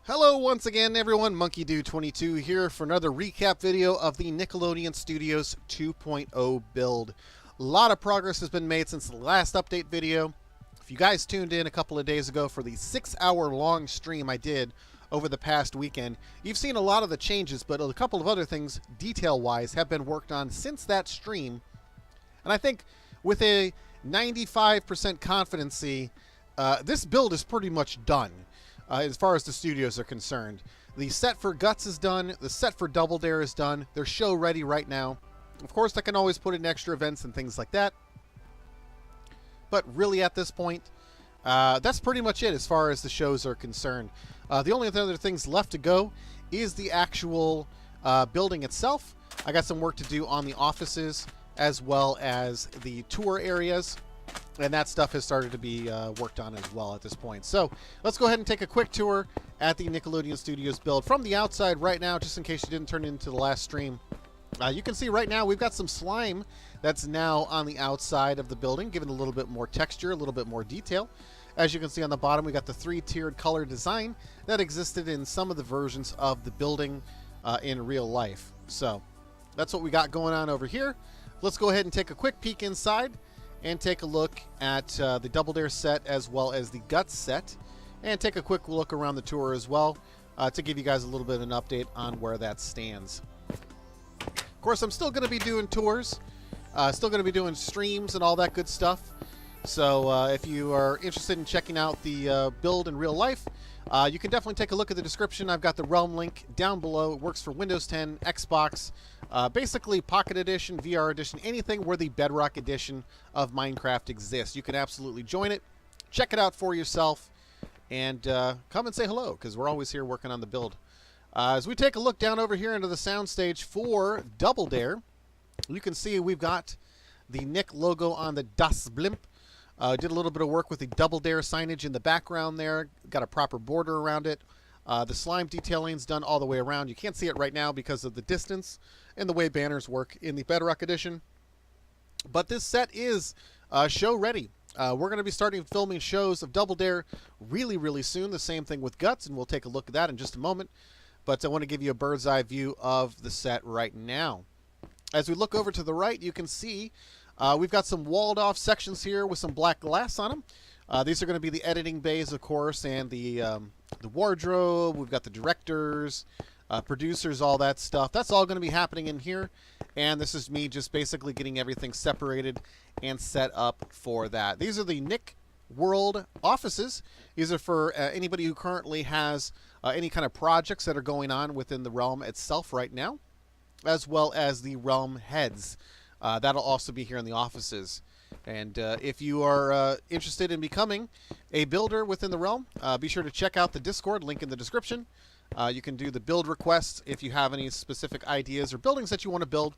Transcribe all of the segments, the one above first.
Hello once again everyone, MonkeyDude22 here for another recap video of the Nickelodeon Studios 2.0 build. A lot of progress has been made since the last update video. If you guys tuned in a couple of days ago for the 6-hour long stream I did over the past weekend, you've seen a lot of the changes, but a couple of other things detail-wise have been worked on since that stream. And I think with a 95% confidence, this build is pretty much done. As far as the studios are concerned. The set for Guts is done. The set for Double Dare is done. They're show ready right now. Of course, I can always put in extra events and things like that. But really at this point, that's pretty much it as far as the shows are concerned. The only other things left to go is the actual building itself. I got some work to do on the offices as well as the tour areas. And that stuff has started to be worked on as well at this point. So let's go ahead and take a quick tour at the Nickelodeon Studios build from the outside right now, just in case you didn't turn into the last stream. You can see right now we've got some slime that's now on the outside of the building, giving a little bit more texture, a little bit more detail. As you can see on the bottom, we got the 3-tiered color design that existed in some of the versions of the building in real life. So that's what we got going on over here. Let's go ahead and take a quick peek inside and take a look at the Double Dare set as well as the Guts set, and take a quick look around the tour as well to give you guys a little bit of an update on where that stands. Of course, I'm still going to be doing tours, still going to be doing streams and all that good stuff. So if you are interested in checking out the build in real life, you can definitely take a look at the description. I've got the Realm link down below. It works for Windows 10, Xbox, basically Pocket Edition, VR Edition, anything where the Bedrock Edition of Minecraft exists. You can absolutely join it, check it out for yourself, and come and say hello, because we're always here working on the build. As we take a look down over here into the soundstage for Double Dare, you can see we've got the Nick logo on the Das Blimp. Did a little bit of work with the Double Dare signage in the background there. Got a proper border around it. The slime detailing's done all the way around. You can't see it right now because of the distance and the way banners work in the Bedrock Edition. But this set is show ready. We're going to be starting filming shows of Double Dare really, really soon. The same thing with Guts, and we'll take a look at that in just a moment. But I want to give you a bird's eye view of the set right now. As we look over to the right, you can see we've got some walled off sections here with some black glass on them. These are going to be the editing bays, of course, and the wardrobe. We've got the directors, producers, all that stuff. That's all going to be happening in here. And this is me just basically getting everything separated and set up for that. These are the Nick World offices. These are for anybody who currently has any kind of projects that are going on within the realm itself right now, as well as the realm heads. That'll also be here in the offices. And if you are interested in becoming a builder within the realm, be sure to check out the Discord, link in the description. You can do the build requests if you have any specific ideas or buildings that you want to build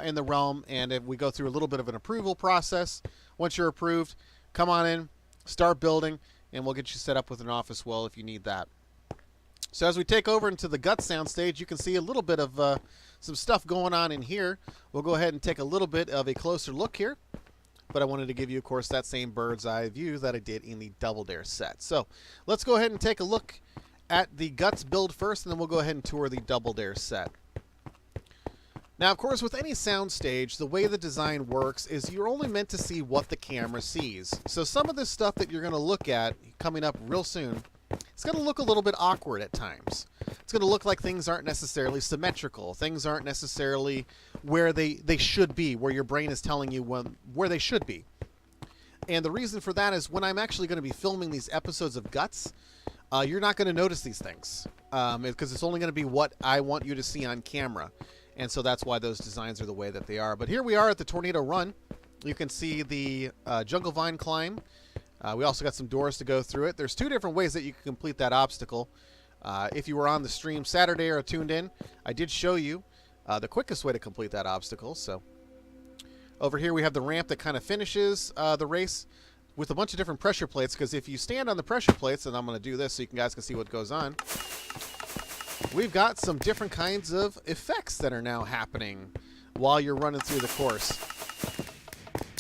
in the realm. And if we go through a little bit of an approval process, once you're approved, come on in, start building, and we'll get you set up with an office well if you need that. So as we take over into the Guts soundstage, you can see a little bit of some stuff going on in here. We'll go ahead and take a little bit of a closer look here. But I wanted to give you, of course, that same bird's eye view that I did in the Double Dare set. So let's go ahead and take a look at the Guts build first, and then we'll go ahead and tour the Double Dare set. Now, of course, with any soundstage, the way the design works is you're only meant to see what the camera sees. So some of this stuff that you're going to look at coming up real soon, it's going to look a little bit awkward at times. It's going to look like things aren't necessarily symmetrical. Things aren't necessarily where they should be, where your brain is telling you where they should be. And the reason for that is when I'm actually going to be filming these episodes of Guts, you're not going to notice these things because it's only going to be what I want you to see on camera. And so that's why those designs are the way that they are. But here we are at the Tornado Run. You can see the Jungle Vine climb. We also got some doors to go through it. There's 2 different ways that you can complete that obstacle. If you were on the stream Saturday or tuned in, I did show you the quickest way to complete that obstacle. So over here we have the ramp that kind of finishes the race with a bunch of different pressure plates, because if you stand on the pressure plates, and I'm going to do this so you guys can see what goes on, we've got some different kinds of effects that are now happening while you're running through the course.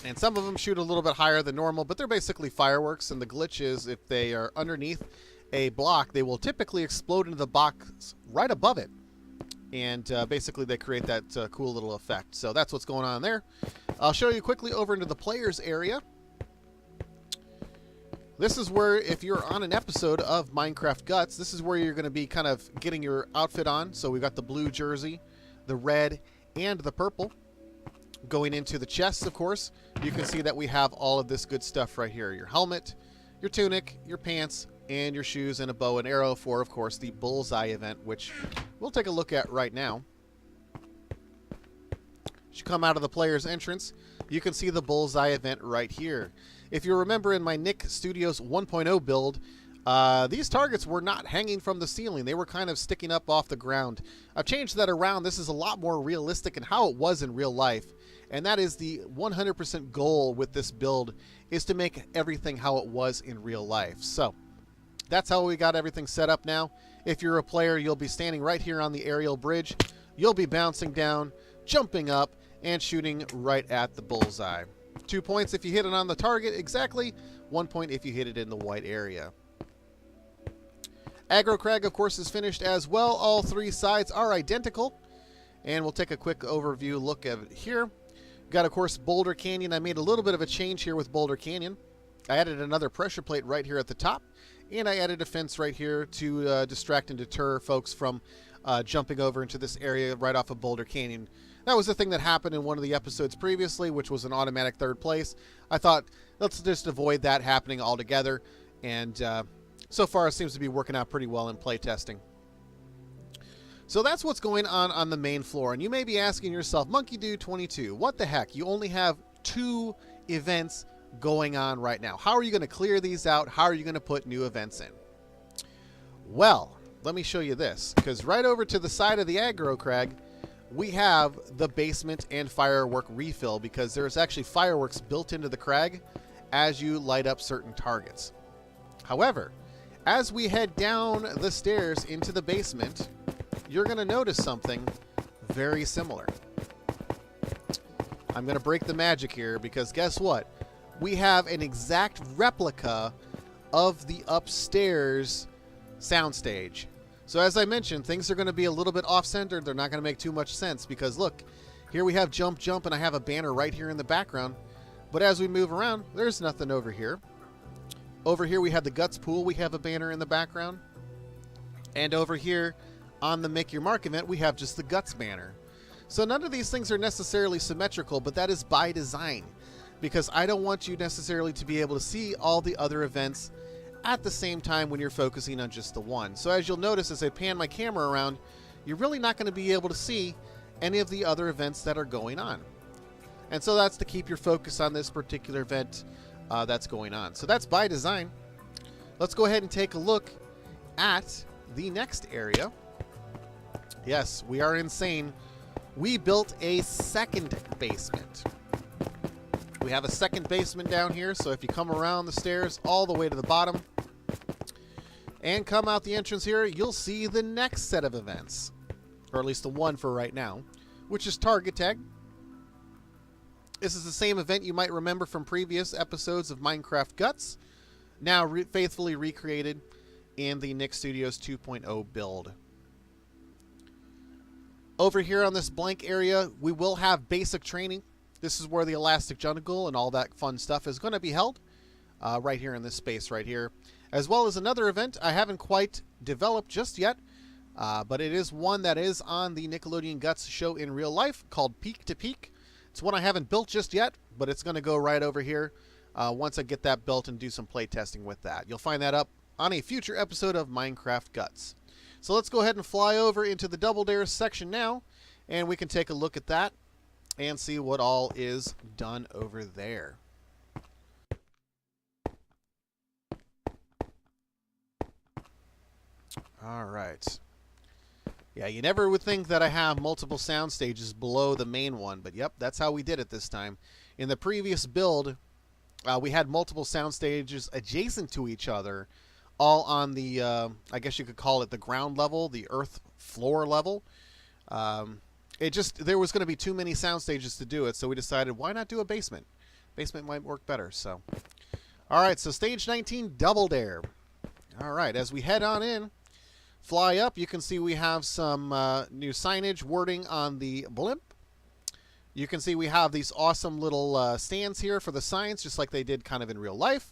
And some of them shoot a little bit higher than normal, but they're basically fireworks, and the glitch is if they are underneath a block, they will typically explode into the box right above it. And basically they create that cool little effect. So that's what's going on there. I'll show you quickly over into the players area. This is where, if you're on an episode of Minecraft Guts, this is where you're going to be kind of getting your outfit on. So we've got the blue jersey, the red, and the purple. Going into the chests, of course, you can see that we have all of this good stuff right here. Your helmet, your tunic, your pants, and your shoes, and a bow and arrow for, of course, the bullseye event, which we'll take a look at right now. As you come out of the player's entrance, you can see the bullseye event right here. If you remember in my Nick Studios 1.0 build, these targets were not hanging from the ceiling. They were kind of sticking up off the ground. I've changed that around. This is a lot more realistic in how it was in real life. And that is the 100% goal with this build, is to make everything how it was in real life. So that's how we got everything set up now. If you're a player, you'll be standing right here on the aerial bridge. You'll be bouncing down, jumping up, and shooting right at the bullseye. 2 points if you hit it on the target exactly. 1 point if you hit it in the white area. Aggro Crag, of course, is finished as well. All three sides are identical. And we'll take a quick overview look at it here. Got, of course, Boulder Canyon. I made a little bit of a change here with Boulder Canyon. I added another pressure plate right here at the top. And I added a fence right here to distract and deter folks from jumping over into this area right off of Boulder Canyon. That was the thing that happened in one of the episodes previously, which was an automatic third place. I thought, let's just avoid that happening altogether. And so far, it seems to be working out pretty well in playtesting. So that's what's going on the main floor. And you may be asking yourself, Monkey Dude 22, what the heck? You only have 2 events going on right now. How are you going to clear these out? How are you going to put new events in? Well, let me show you this. Because right over to the side of the Aggro Crag, we have the basement and firework refill, because there's actually fireworks built into the crag as you light up certain targets. However, as we head down the stairs into the basement, you're going to notice something very similar. I'm going to break the magic here, because guess what? We have an exact replica of the upstairs soundstage. So as I mentioned, things are going to be a little bit off-centered. They're not going to make too much sense, because look, here we have Jump Jump, and I have a banner right here in the background. But as we move around, there's nothing over here. Over here we have the Guts Pool. We have a banner in the background. And over here on the Make Your Mark event, we have just the Guts banner. So none of these things are necessarily symmetrical, but that is by design, because I don't want you necessarily to be able to see all the other events at the same time when you're focusing on just the one. So as you'll notice, as I pan my camera around, you're really not going to be able to see any of the other events that are going on. And so that's to keep your focus on this particular event that's going on. So that's by design. Let's go ahead and take a look at the next area. Yes, we are insane. We built a second basement. We have a second basement down here, so if you come around the stairs all the way to the bottom and come out the entrance here, you'll see the next set of events, or at least the one for right now, which is Target Tag. This is the same event you might remember from previous episodes of Minecraft Guts, now faithfully recreated in the Nick Studios 2.0 build. Over here on this blank area, we will have basic training. This is where the Elastic Jungle and all that fun stuff is going to be held, right here in this space right here. As well as another event I haven't quite developed just yet, but it is one that is on the Nickelodeon Guts show in real life, called Peak to Peak. It's one I haven't built just yet, but it's going to go right over here once I get that built and do some play testing with that. You'll find that up on a future episode of Minecraft Guts. So let's go ahead and fly over into the Double Dare section now, and we can take a look at that and see what all is done over there. All right. Yeah, you never would think that I have multiple sound stages below the main one, but yep, that's how we did it this time. In the previous build, we had multiple sound stages adjacent to each other, all on the, I guess you could call it the ground level, the earth floor level. There was going to be too many sound stages to do it, so we decided, why not do a basement? Basement might work better, so. All right, so stage 19, Double Dare. All right, as we head on in, fly up, you can see we have some new signage, wording on the blimp. You can see we have these awesome little stands here for the signs, just like they did kind of in real life.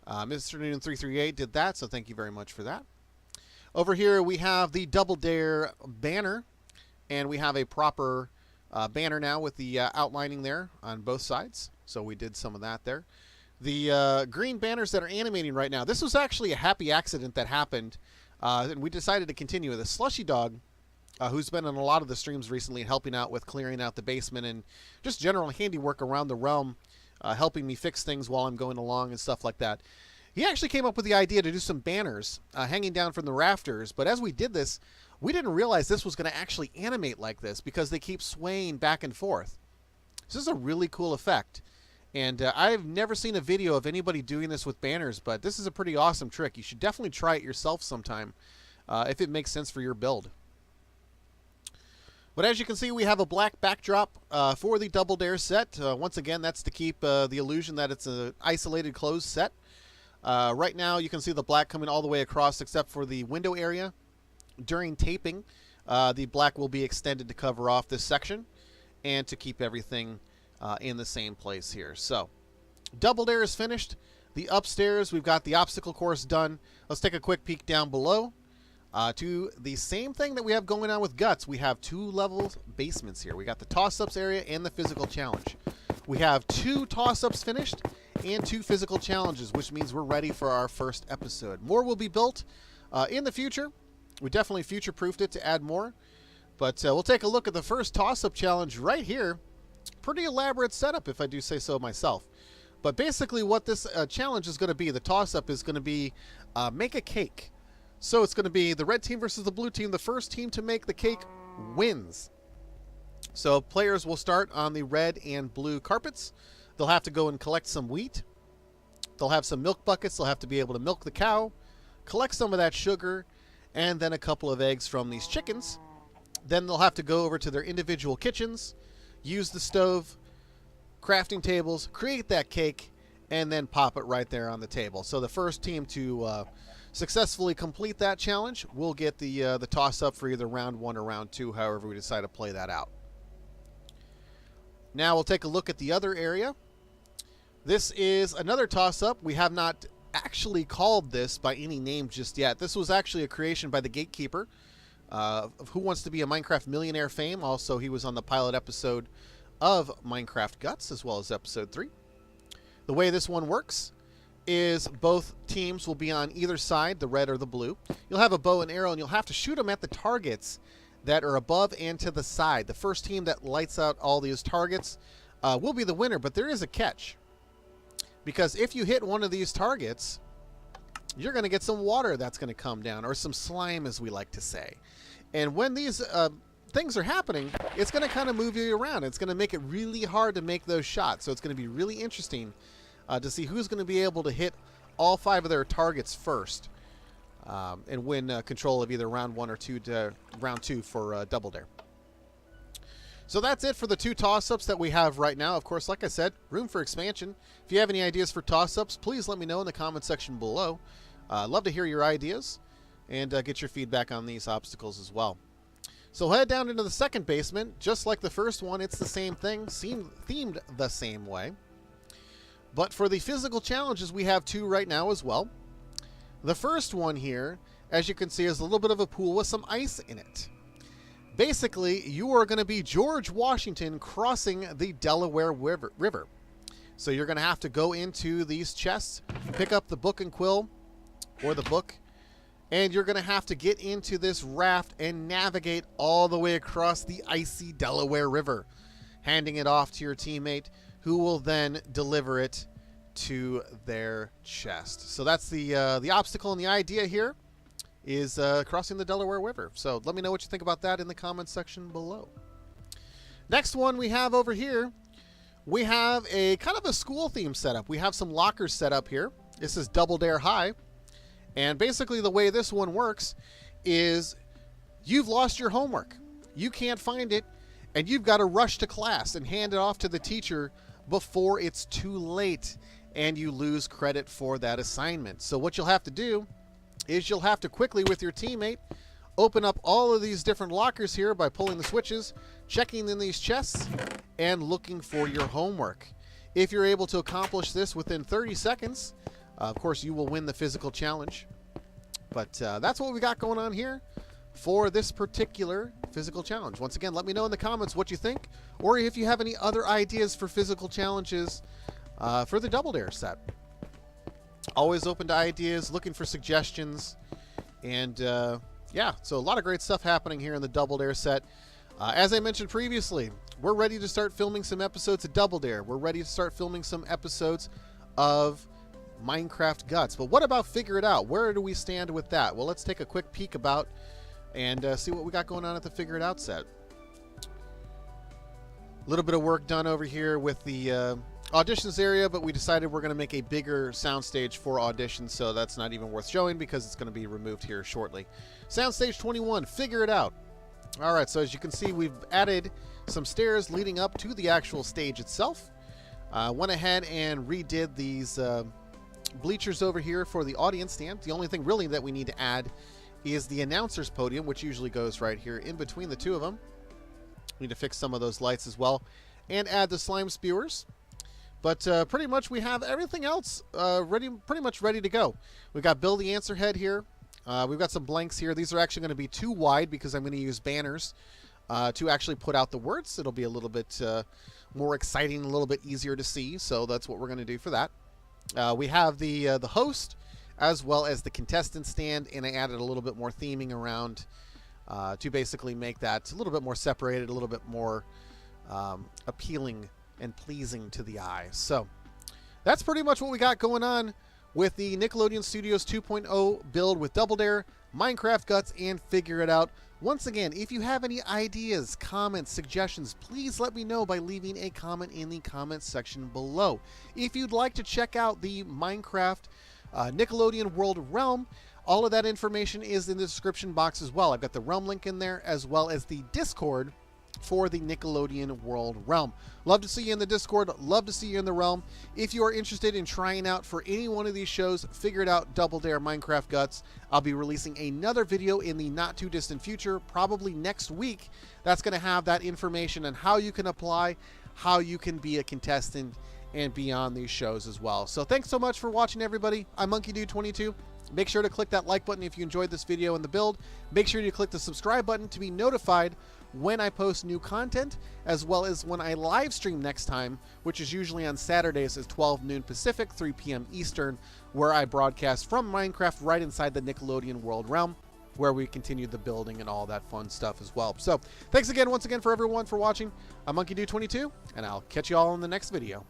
Mr. Noon 338 did that, so thank you very much for that. Over here we have the Double Dare banner, and we have a proper banner now with the outlining there on both sides. So we did some of that there. The green banners that are animating right now, this was actually a happy accident that happened, and we decided to continue with a Slushy Dog, who's been in a lot of the streams recently helping out with clearing out the basement and just general handiwork around the realm, helping me fix things while I'm going along and stuff like that. He actually came up with the idea to do some banners hanging down from the rafters, but as we did this, we didn't realize this was going to actually animate like this because they keep swaying back and forth. This is a really cool effect. And I've never seen a video of anybody doing this with banners, but this is a pretty awesome trick. You should definitely try it yourself sometime if it makes sense for your build. But as you can see, we have a black backdrop for the Double Dare set. Once again, that's to keep the illusion that it's an isolated closed set. Right now, you can see the black coming all the way across except for the window area. During taping, the black will be extended to cover off this section and to keep everything in the same place here. So, Double Dare is finished. The upstairs, we've got the obstacle course done. Let's take a quick peek down below. To the same thing that we have going on with Guts, we have 2 level basements here. We got the toss-ups area and the physical challenge. We have 2 toss-ups finished and 2 physical challenges, which means we're ready for our first episode. More will be built in the future. We definitely future-proofed it to add more. But we'll take a look at the first toss-up challenge right here. Pretty elaborate setup, if I do say so myself. But basically what this challenge is going to be, the toss-up is going to be make a cake. So it's going to be the red team versus the blue team. The first team to make the cake wins. So players will start on the red and blue carpets. They'll have to go and collect some wheat. They'll have some milk buckets. They'll have to be able to milk the cow, collect some of that sugar, and then a couple of eggs from these chickens. Then they'll have to go over to their individual kitchens, use the stove, crafting tables, create that cake, and then pop it right there on the table. So the first team to successfully complete that challenge will get the toss-up for either round 1 or round 2, however we decide to play that out. Now we'll take a look at the other area. This is another toss-up. We have not actually called this by any name just yet. This was actually a creation by the Gatekeeper, of Who Wants to Be a Minecraft Millionaire fame. Also, he was on the pilot episode of Minecraft Guts, as well as episode 3. The way this one works is both teams will be on either side, the red or the blue. You'll have a bow and arrow, and you'll have to shoot them at the targets that are above and to the side. The first team that lights out all these targets will be the winner, but there is a catch. Because if you hit one of these targets, you're going to get some water that's going to come down, or some slime, as we like to say. And when these things are happening, it's going to kind of move you around. It's going to make it really hard to make those shots. So it's going to be really interesting to see who's going to be able to hit all 5 of their targets first and win control of either round 1 or 2 to round 2 for Double Dare. So that's it for the 2 toss-ups that we have right now. Of course, like I said, room for expansion. If you have any ideas for toss-ups, please let me know in the comment section below. I'd love to hear your ideas and get your feedback on these obstacles as well. So head down into the second basement. Just like the first one, it's the same thing, themed the same way. But for the physical challenges, we have 2 right now as well. The first one here, as you can see, is a little bit of a pool with some ice in it. Basically, you are going to be George Washington crossing the Delaware River. So you're going to have to go into these chests, pick up the book and quill, or the book, and you're going to have to get into this raft and navigate all the way across the icy Delaware River, handing it off to your teammate, who will then deliver it to their chest. So that's the obstacle, and the idea here is crossing the Delaware River. So let me know what you think about that in the comments section below. Next one we have over here, we have a kind of a school theme setup. We have some lockers set up here. This is Double Dare High. And basically the way this one works is you've lost your homework. You can't find it, and you've got to rush to class and hand it off to the teacher before it's too late, and you lose credit for that assignment. So what you'll have to do is you'll have to quickly, with your teammate, open up all of these different lockers here by pulling the switches, checking in these chests, and looking for your homework. If you're able to accomplish this within 30 seconds, of course, you will win the physical challenge. But that's what we got going on here for this particular physical challenge. Once again, let me know in the comments what you think, or if you have any other ideas for physical challenges for the Double Dare set. Always open to ideas, looking for suggestions, and yeah, so a lot of great stuff happening here in the Double Dare set. As I mentioned previously, we're ready to start filming some episodes of Double Dare. We're ready to start filming some episodes of Minecraft Guts. But what about Figure It Out? Where do we stand with that? Well, let's take a quick peek about and see what we got going on at the Figure It Out set. A little bit of work done over here with the auditions area, but we decided we're going to make a bigger soundstage for auditions, so that's not even worth showing because it's going to be removed here shortly. Soundstage 21, Figure It Out. All right, so as you can see, we've added some stairs leading up to the actual stage itself. Went ahead and redid these bleachers over here for the audience stand. The only thing really that we need to add is the announcer's podium, which usually goes right here in between the two of them. We need to fix some of those lights as well and add the slime spewers. But pretty much we have everything else pretty much ready to go. We've got Bill the Answer Head here. We've got some blanks here. These are actually going to be too wide because I'm going to use banners to actually put out the words. It'll be a little bit more exciting, a little bit easier to see. So that's what we're going to do for that. We have the host as well as the contestant stand, and I added a little bit more theming around to basically make that a little bit more separated, a little bit more appealing and pleasing to the eye. So that's pretty much what we got going on with the Nickelodeon Studios 2.0 build with Double Dare, Minecraft Guts, and Figure It Out. Once again, if you have any ideas, comments, suggestions, please let me know by leaving a comment in the comments section below. If you'd like to check out the Minecraft Nickelodeon World Realm, all of that information is in the description box as well. I've got the Realm link in there as well as the Discord for the Nickelodeon World Realm. Love to see you in the Discord. Love to see you in the Realm. If you are interested in trying out for any one of these shows, Figure It Out, Double Dare, Minecraft Guts, I'll be releasing another video in the not too distant future, probably next week. That's going to have that information on how you can apply, how you can be a contestant, and be on these shows as well. So thanks so much for watching, everybody. I'm MonkeyDude22. Make sure to click that like button if you enjoyed this video and the build. Make sure you click the subscribe button to be notified when I post new content, as well as when I live stream next time, which is usually on Saturdays at 12 noon Pacific, 3 p.m. Eastern, where I broadcast from Minecraft right inside the Nickelodeon World Realm, where we continue the building and all that fun stuff as well. So thanks again, once again, for everyone for watching. I'm MonkeyDude22, and I'll catch you all in the next video.